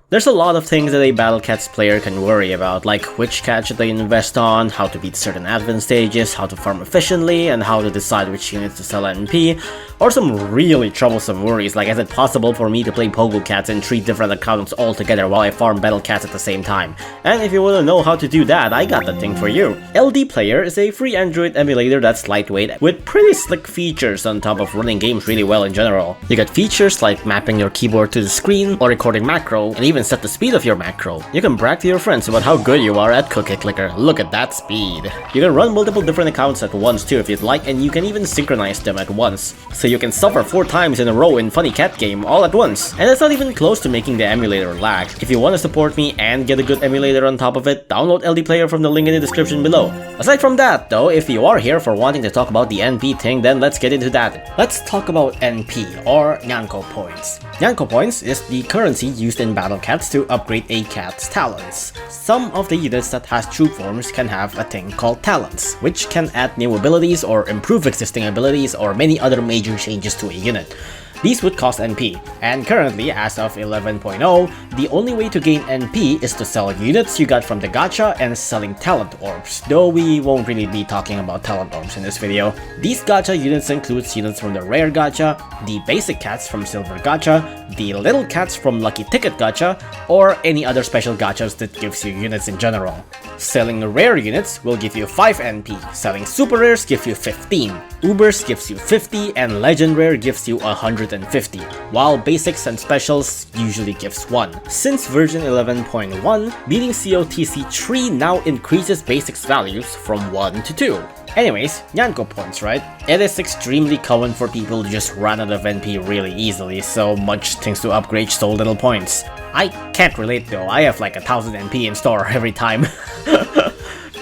There's a lot of things that a Battle Cats player can worry about, like which cat should they invest on, how to beat certain advent stages, how to farm efficiently, and how to decide which units to sell NP, or some really troublesome worries like is it possible for me to play Pogo Cats in 3 different accounts all together while I farm Battle Cats at the same time. And if you wanna know how to do that, I got the thing for you. LD Player is a free Android emulator that's lightweight with pretty slick features on top of running games really well in general. You got features like mapping your keyboard to the screen, or recording macro, and even set the speed of your macro. You can brag to your friends about how good you are at Cookie Clicker. Look at that speed. You can run multiple different accounts at once too if you'd like, and you can even synchronize them at once. So you can suffer 4 times in a row in Funny Cat Game all at once. And it's not even close to making the emulator lag. If you want to support me and get a good emulator on top of it, download LD Player from the link in the description below. Aside from that though, if you are here for wanting to talk about the NP thing, then let's get into that. Let's talk about NP, or Nyanko Points. Nyanko Points is the currency used in Battle Cats to upgrade a cat's talents. Some of the units that has troop forms can have a thing called talents, which can add new abilities or improve existing abilities or many other major changes to a unit. These would cost NP, and currently, as of 11.0, the only way to gain NP is to sell units you got from the gacha and selling talent orbs, though we won't really be talking about talent orbs in this video. These gacha units include units from the rare gacha, the basic cats from silver gacha, the little cats from lucky ticket gacha, or any other special gachas that gives you units in general. Selling rare units will give you 5 NP, selling super rares gives you 15, Ubers gives you 50, and legend rare gives you 150, while basics and specials usually gives 1. Since version 11.1, beating COTC 3 now increases basics values from 1 to 2. Anyways, Nyanko Points, right? It is extremely common for people to just run out of NP really easily, so much things to upgrade, so little points. I can't relate though, I have like 1000 NP in store every time.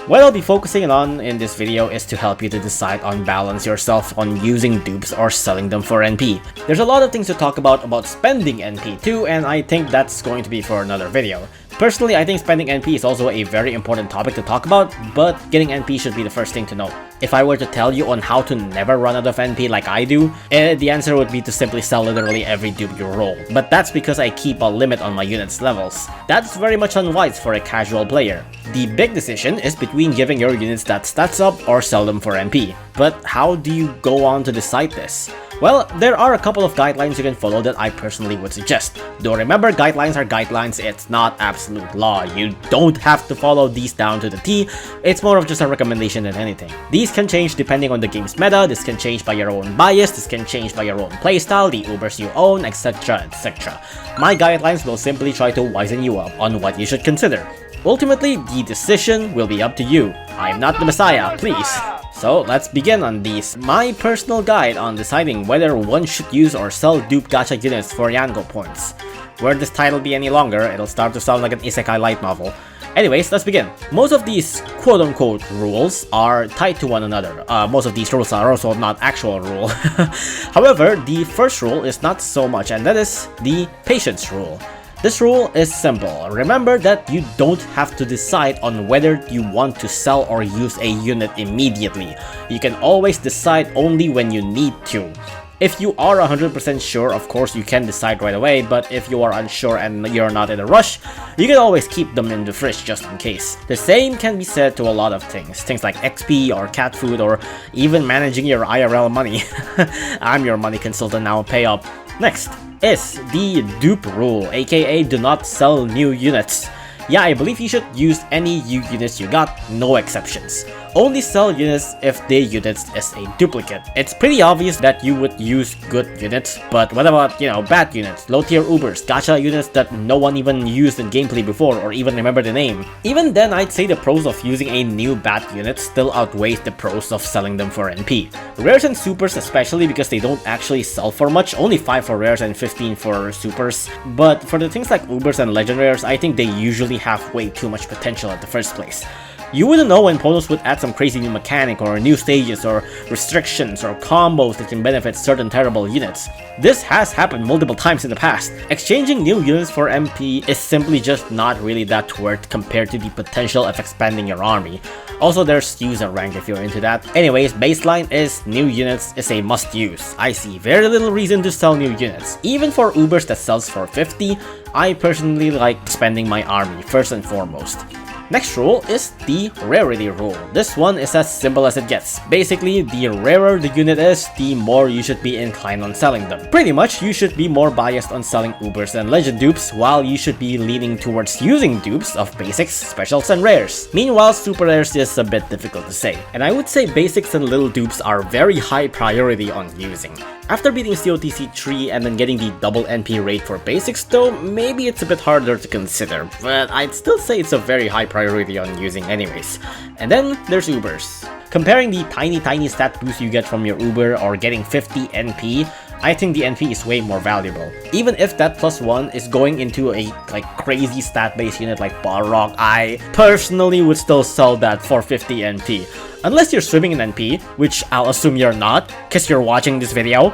What I'll be focusing on in this video is to help you to decide on balance yourself on using dupes or selling them for NP. There's a lot of things to talk about spending NP too, and I think that's going to be for another video. Personally, I think spending NP is also a very important topic to talk about, but getting NP should be the first thing to know. If I were to tell you on how to never run out of NP like I do, the answer would be to simply sell literally every dupe you roll. But that's because I keep a limit on my units' levels. That's very much unwise for a casual player. The big decision is between giving your units that stats up or sell them for NP. But how do you go on to decide this? Well, there are a couple of guidelines you can follow that I personally would suggest. Though remember, guidelines are guidelines, it's not absolute law. You don't have to follow these down to the T, it's more of just a recommendation than anything. These can change depending on the game's meta, this can change by your own bias, this can change by your own playstyle, the Ubers you own, etc, etc. My guidelines will simply try to wisen you up on what you should consider. Ultimately, the decision will be up to you. I'm not the messiah, please. So let's begin on these. My personal guide on deciding whether one should use or sell dupe gacha units for Nyanko Points. Were this title be any longer, it'll start to sound like an isekai light novel. Anyways, let's begin. Most of these quote-unquote rules are tied to one another. Most of these rules are also not actual rule. However, the first rule is not so much, and that is the patience rule. This rule is simple. Remember that you don't have to decide on whether you want to sell or use a unit immediately. You can always decide only when you need to. If you are 100% sure, of course you can decide right away, but if you are unsure and you're not in a rush, you can always keep them in the fridge just in case. The same can be said to a lot of things like XP or cat food or even managing your IRL money. I'm your money consultant now, pay up. Next is the dupe rule, aka do not sell new units. Yeah, I believe you should use any new units you got, no exceptions. Only sell units if the units is a duplicate. It's pretty obvious that you would use good units, but what about, bad units, low tier Ubers, gacha units that no one even used in gameplay before or even remember the name? Even then, I'd say the pros of using a new bad unit still outweighs the pros of selling them for NP. Rares and supers especially because they don't actually sell for much, only 5 for rares and 15 for supers. But for the things like Ubers and legend rares, I think they usually have way too much potential at the first place. You wouldn't know when Ponos would add some crazy new mechanic or new stages or restrictions or combos that can benefit certain terrible units. This has happened multiple times in the past. Exchanging new units for MP is simply just not really that worth compared to the potential of expanding your army. Also, there's user rank if you're into that. Anyways, baseline is new units is a must use. I see very little reason to sell new units. Even for Ubers that sells for 50, I personally like spending my army first and foremost. Next rule is the Rarity rule. This one is as simple as it gets. Basically, the rarer the unit is, the more you should be inclined on selling them. Pretty much, you should be more biased on selling Ubers and Legend dupes, while you should be leaning towards using dupes of basics, specials, and rares. Meanwhile, super rares is a bit difficult to say. And I would say basics and little dupes are very high priority on using. After beating COTC 3 and then getting the double NP rate for basics though, maybe it's a bit harder to consider, but I'd still say it's a very high priority on using anyways. And then there's Ubers. Comparing the tiny stat boost you get from your Uber or getting 50 NP, I think the NP is way more valuable. Even if that +1 is going into a crazy stat-based unit like Balrog, I personally would still sell that for 50 NP. Unless you're swimming in NP, which I'll assume you're not, cause you're watching this video.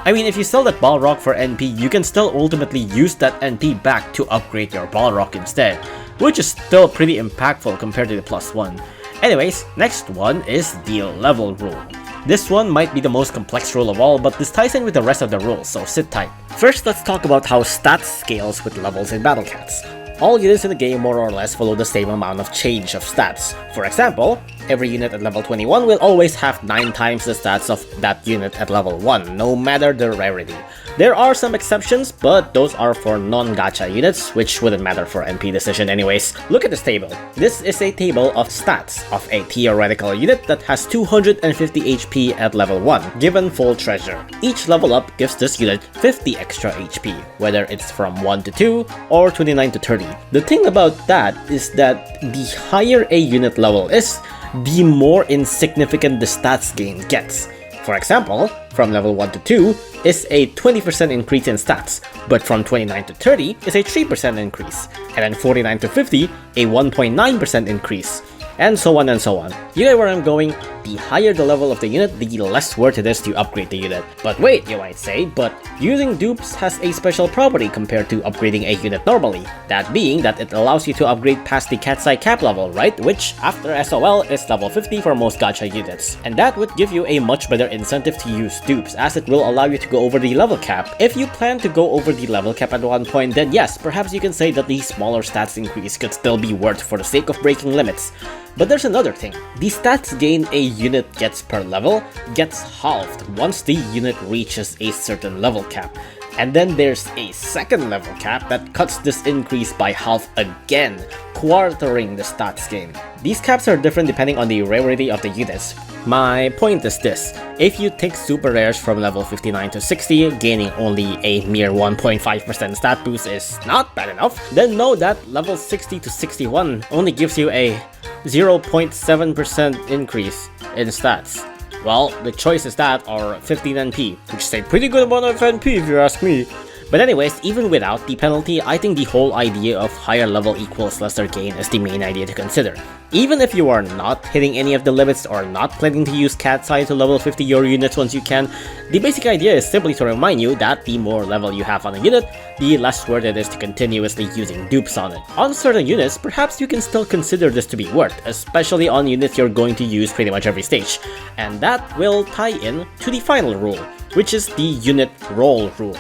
I mean, if you sell that Balrog for NP, you can still ultimately use that NP back to upgrade your Balrog instead, which is still pretty impactful compared to the +1. Anyways, next one is the level rule. This one might be the most complex rule of all, but this ties in with the rest of the rules, so sit tight. First, let's talk about how stats scales with levels in Battle Cats. All units in the game more or less follow the same amount of change of stats. For example, every unit at level 21 will always have 9 times the stats of that unit at level 1, no matter the rarity. There are some exceptions, but those are for non-gacha units, which wouldn't matter for NP decision anyways. Look at this table. This is a table of stats of a theoretical unit that has 250 HP at level 1, given full treasure. Each level up gives this unit 50 extra HP, whether it's from 1 to 2 or 29 to 30. The thing about that is that the higher a unit level is, the more insignificant the stats gain gets. For example, from level 1 to 2 is a 20% increase in stats, but from 29 to 30 is a 3% increase, and then 49 to 50 a 1.9% increase, and so on and so on. You get where I'm going? The higher the level of the unit, the less worth it is to upgrade the unit. But wait, you might say, but using dupes has a special property compared to upgrading a unit normally. That being that it allows you to upgrade past the cat's eye cap level, right? Which, after SOL, is level 50 for most gacha units. And that would give you a much better incentive to use dupes, as it will allow you to go over the level cap. If you plan to go over the level cap at one point, then yes, perhaps you can say that the smaller stats increase could still be worth for the sake of breaking limits. But there's another thing. The stats gain a unit gets per level gets halved once the unit reaches a certain level cap. And then there's a second level cap that cuts this increase by half again, quartering the stats gain. These caps are different depending on the rarity of the units. My point is this: if you take super rares from level 59 to 60, gaining only a mere 1.5% stat boost is not bad enough, then know that level 60 to 61 only gives you a 0.7% increase in stats. Well, the choice is that or 15 NP, which is a pretty good amount of NP if you ask me. But anyways, even without the penalty, I think the whole idea of higher level equals lesser gain is the main idea to consider. Even if you are not hitting any of the limits or not planning to use cat's eye to level 50 your units once you can, the basic idea is simply to remind you that the more level you have on a unit, the less worth it is to continuously using dupes on it. On certain units, perhaps you can still consider this to be worth, especially on units you're going to use pretty much every stage. And that will tie in to the final rule, which is the unit roll rule.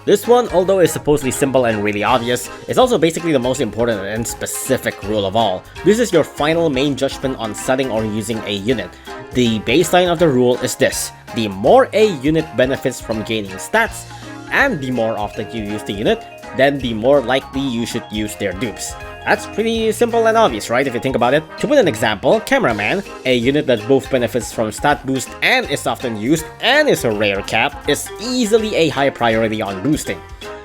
This one, although is supposedly simple and really obvious, is also basically the most important and specific rule of all. This is your final main judgment on selling or using a unit. The baseline of the rule is this: the more a unit benefits from gaining stats, and the more often you use the unit, then the more likely you should use their dupes. That's pretty simple and obvious, right, if you think about it? To put an example, Cameraman, a unit that both benefits from stat boost and is often used and is a rare cap, is easily a high priority on boosting.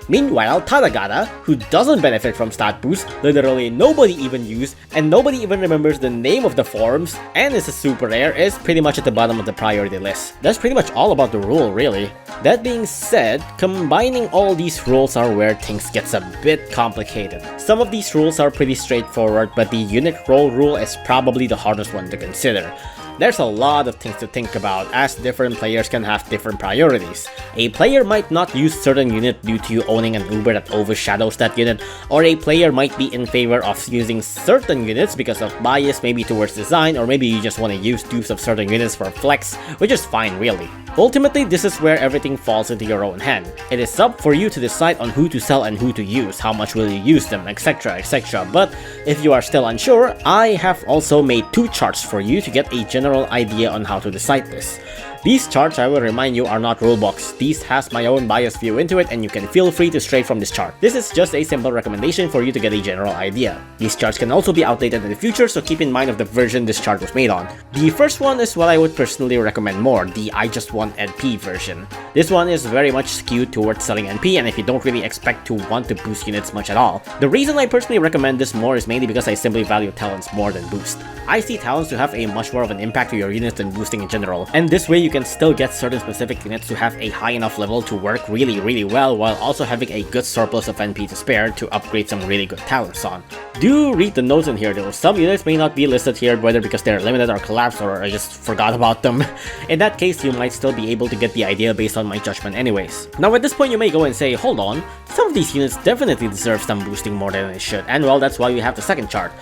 Meanwhile, Tadagata, who doesn't benefit from stat boost, literally nobody even used, and nobody even remembers the name of the forms, and is a super rare, is pretty much at the bottom of the priority list. That's pretty much all about the rule, really. That being said, combining all these rules are where things gets a bit complicated. Some of these rules are pretty straightforward, but the unit roll rule is probably the hardest one to consider. There's a lot of things to think about, as different players can have different priorities. A player might not use certain unit due to owning an Uber that overshadows that unit, or a player might be in favor of using certain units because of bias maybe towards design, or maybe you just want to use dupes of certain units for flex, which is fine really. Ultimately, this is where everything falls into your own hand. It is up for you to decide on who to sell and who to use, how much will you use them, etc, etc. But if you are still unsure, I have also made 2 charts for you to get a general idea on how to decide this. These charts, I will remind you, are not rulebooks. These has my own biased view into it, and you can feel free to stray from this chart. This is just a simple recommendation for you to get a general idea. These charts can also be outdated in the future, so keep in mind of the version this chart was made on. The first one is what I would personally recommend more, the I just want NP version. This one is very much skewed towards selling NP, and if you don't really expect to want to boost units much at all. The reason I personally recommend this more is mainly because I simply value talents more than boost. I see talents to have a much more of an impact to your units than boosting in general, and this way you can still get certain specific units to have a high enough level to work really well, while also having a good surplus of NP to spare to upgrade some really good talents on. Do read the notes in here though. Some units may not be listed here, whether because they're limited or collapsed or I just forgot about them. In that case, you might still be able to get the idea based on my judgment anyways. Now at this point you may go and say, hold on, some of these units definitely deserve some boosting more than it should, and well, that's why we have the second chart.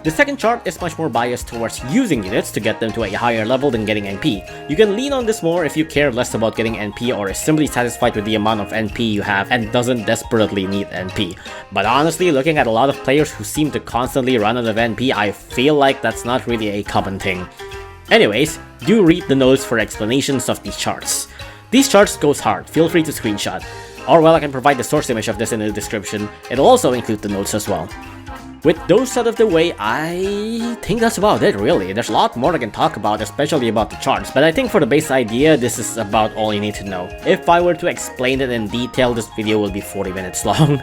The second chart is much more biased towards using units to get them to a higher level than getting NP. You can lean on this more if you care less about getting NP or is simply satisfied with the amount of NP you have and doesn't desperately need NP. But honestly, looking at a lot of players who seem to constantly run out of NP, I feel like that's not really a common thing. Anyways, do read the notes for explanations of these charts. These charts goes hard, feel free to screenshot. Or well, I can provide the source image of this in the description. It'll also include the notes as well. With those out of the way, I think that's about it really. There's a lot more I can talk about, especially about the charts, but I think for the base idea, this is about all you need to know. If I were to explain it in detail, this video will be 40 minutes long.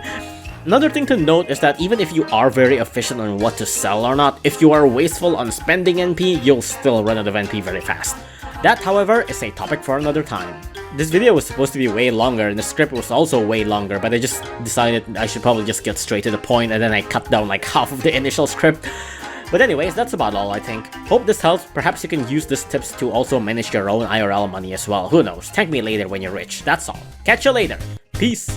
Another thing to note is that even if you are very efficient on what to sell or not, if you are wasteful on spending NP, you'll still run out of NP very fast. That, however, is a topic for another time. This video was supposed to be way longer, and the script was also way longer, but I just decided I should probably just get straight to the point, and then I cut down like half of the initial script. But anyways, that's about all I think. Hope this helps. Perhaps you can use these tips to also manage your own IRL money as well. Who knows? Thank me later when you're rich. That's all. Catch you later. Peace.